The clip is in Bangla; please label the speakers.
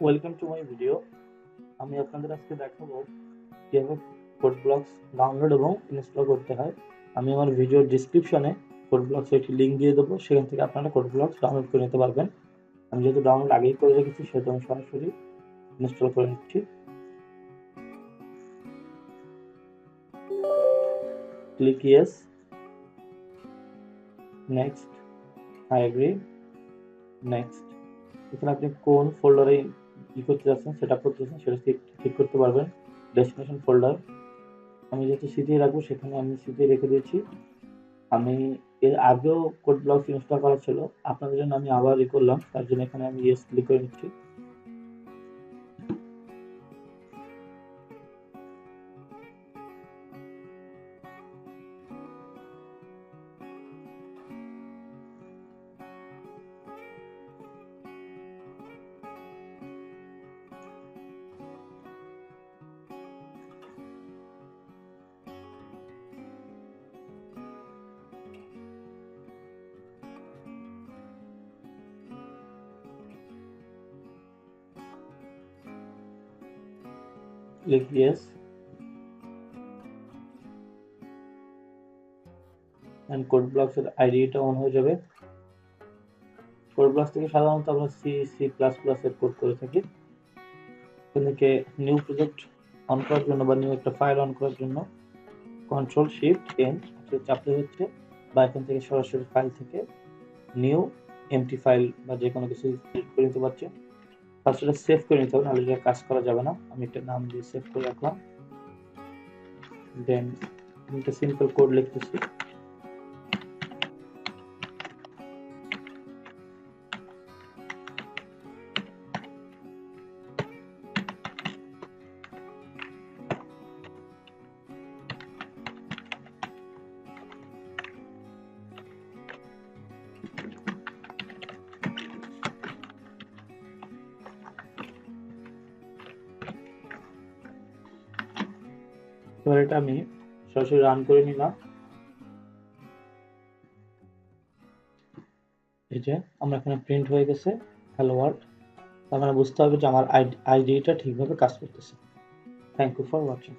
Speaker 1: Welcome to my video. আমি আপনাদের আজকে দেখাবো কিভাবে CodeBlocks ডাউনলোড এবং ইনস্টল করতে হয়। আমি আমার ভিডিওর ডিসক্রিপশনে CodeBlocks একটি লিঙ্ক দিয়ে দেবো, সেখান থেকে আপনারা CodeBlocks ডাউনলোড করে নিতে পারবেন। আমি যেহেতু ডাউনলোড আগেই করে রেখেছি সেহেতু আমি সরাসরি ইনস্টল করে নিচ্ছি। Click yes, next, I agree, next. এখানে আপনি কোন ফোল্ডারে করতে যাচ্ছেন, সেটা করতে যাচ্ছেন সেটা ঠিক করতে পারবেন। ডেস্টিনেশন ফোল্ডার আমি যেহেতু সিতে রাখবো সেখানে আমি সিতে রেখে দিয়েছি। আমি এর আগেও CodeBlocks ইনস্টল করা ছিল, আপনাদের জন্য আমি আবার করলাম, তার জন্য এখানে আমি ইয়েস ক্লিক করে নিচ্ছি। ক্লিক ইয়েস এন্ড CodeBlocks এর আইডিটা অন হয়ে যাবে। CodeBlocks থেকে সাধারণত আমরা C++ এর কোড করে থাকি। এখান থেকে নিউ প্রজেক্ট অন করার জন্য বা নিউ একটা ফাইল অন করার জন্য Ctrl+Shift+N চাপতে হচ্ছে, বা এখান থেকে সরাসরি ফাইল থেকে নিউ এমটি ফাইল বা যে কোনো কিছু সিলেক্ট করে নিতে পারছেন। ফার্স্ট এটা সেভ করে নিতে হবে, নাহলে এটা কাজ করা যাবে না। আমি একটা নাম দিয়ে সেভ করে রাখলাম। দেন একটা সিম্পল কোড লিখতেছি। এবার এটা আমি সরাসরি রান করে নিলাম। এই যে আমরা এখানে প্রিন্ট হয়ে গেছে হ্যালো ওয়ার্ল্ড। তার মানে বুঝতে হবে যে আমার আইডিটা ঠিকভাবে কাজ করতেছে। Thank you for watching.